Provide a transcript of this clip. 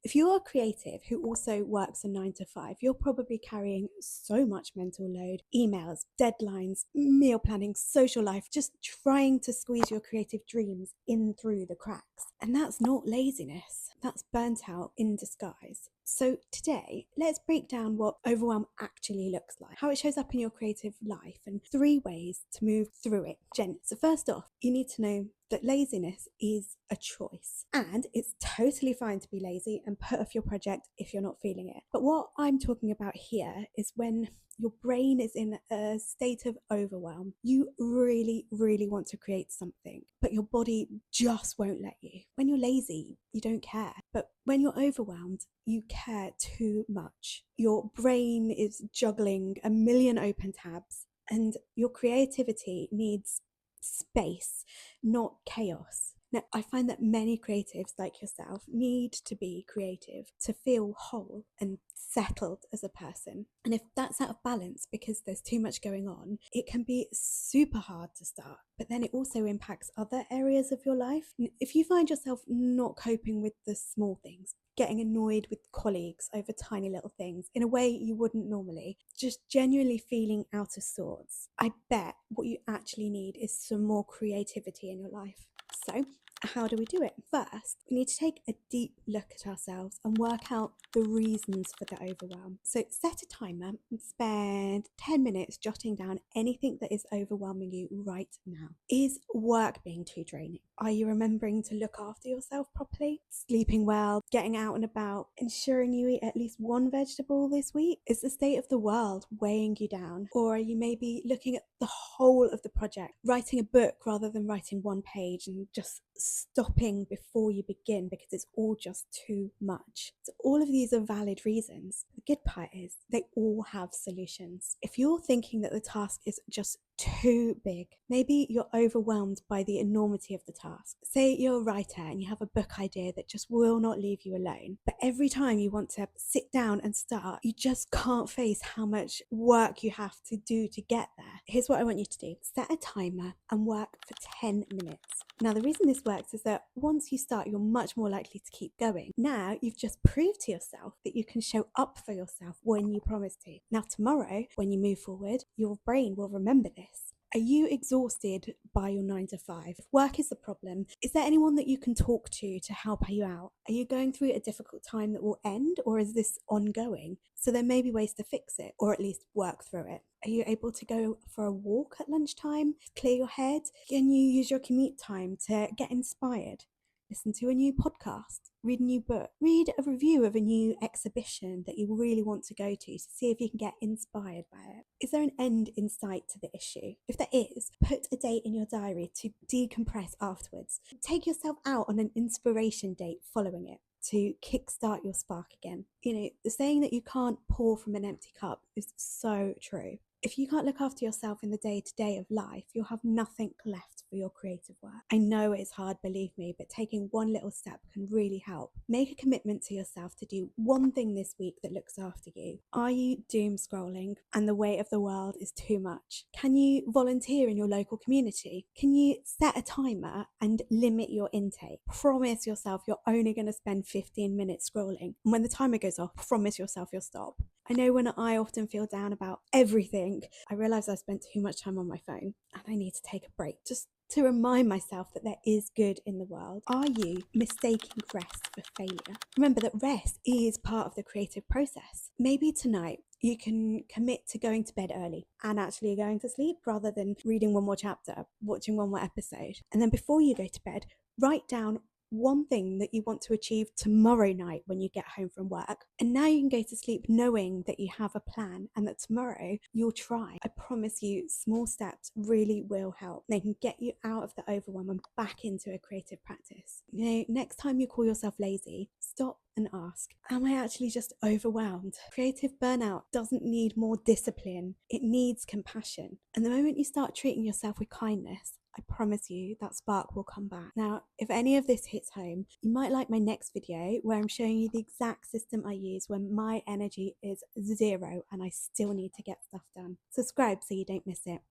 If you're a creative who also works a 9 to 5, you're probably carrying so much mental load, emails, deadlines, meal planning, social life, just trying to squeeze your creative dreams in through the cracks. And that's not laziness, that's burnt out in disguise. So today, let's break down what overwhelm actually looks like, how it shows up in your creative life, and 3 ways to move through it gently. So first off, you need to know that laziness is a choice, and it's totally fine to be lazy and put off your project if you're not feeling it. But what I'm talking about here is when your brain is in a state of overwhelm. You really, really want to create something, but your body just won't let you. When you're lazy, you don't care. But when you're overwhelmed, you care too much. Your brain is juggling a million open tabs, and your creativity needs space, not chaos. Now, I find that many creatives like yourself need to be creative to feel whole and settled as a person. And if that's out of balance because there's too much going on, it can be super hard to start. But then it also impacts other areas of your life. If you find yourself not coping with the small things, getting annoyed with colleagues over tiny little things in a way you wouldn't normally, just genuinely feeling out of sorts, I bet what you actually need is some more creativity in your life. So, how do we do it? First, we need to take a deep look at ourselves and work out the reasons for the overwhelm. So set a timer and spend 10 minutes jotting down anything that is overwhelming you right now. Is work being too draining? Are you remembering to look after yourself properly? Sleeping well, getting out and about, ensuring you eat at least one vegetable this week? Is the state of the world weighing you down? Or are you maybe looking at the whole of the project, writing a book rather than writing one page and just stopping before you begin because it's all just too much? So all of these are valid reasons. The good part is they all have solutions. If you're thinking that the task is just too big, maybe you're overwhelmed by the enormity of the task. Say you're a writer and you have a book idea that just will not leave you alone, but every time you want to sit down and start, you just can't face how much work you have to do to get there. Here's what I want you to do. Set a timer and work for 10 minutes. Now, the reason this works is that once you start, you're much more likely to keep going. Now, you've just proved to yourself that you can show up for yourself when you promise to. Now, tomorrow, when you move forward, your brain will remember this. Are you exhausted by your 9 to 5? If work is the problem, is there anyone that you can talk to help you out? Are you going through a difficult time that will end, or is this ongoing? So there may be ways to fix it, or at least work through it. Are you able to go for a walk at lunchtime? Clear your head? Can you use your commute time to get inspired? Listen to a new podcast, read a new book, read a review of a new exhibition that you really want to go to see if you can get inspired by it. Is there an end in sight to the issue? If there is, put a date in your diary to decompress afterwards. Take yourself out on an inspiration date following it to kickstart your spark again. You know, the saying that you can't pour from an empty cup is so true. If you can't look after yourself in the day-to-day of life, you'll have nothing left for your creative work. I know it's hard, believe me, but taking one little step can really help. Make a commitment to yourself to do one thing this week that looks after you. Are you doom scrolling and the weight of the world is too much? Can you volunteer in your local community? Can you set a timer and limit your intake? Promise yourself you're only going to spend 15 minutes scrolling. And when the timer goes off, promise yourself you'll stop. I know when I often feel down about everything, I realise I spent too much time on my phone and I need to take a break just to remind myself that there is good in the world. Are you mistaking rest for failure? Remember that rest is part of the creative process. Maybe tonight you can commit to going to bed early and actually going to sleep rather than reading one more chapter, watching one more episode. And then before you go to bed, write down one thing that you want to achieve tomorrow night when you get home from work. And now you can go to sleep knowing that you have a plan and that tomorrow you'll try. I promise you, small steps really will help. They can get you out of the overwhelm and back into a creative practice. You know, next time you call yourself lazy, stop and ask, am I actually just overwhelmed? Creative burnout doesn't need more discipline, it needs compassion. And the moment you start treating yourself with kindness, I promise you that spark will come back. Now, if any of this hits home, you might like my next video where I'm showing you the exact system I use when my energy is 0 and I still need to get stuff done. Subscribe so you don't miss it.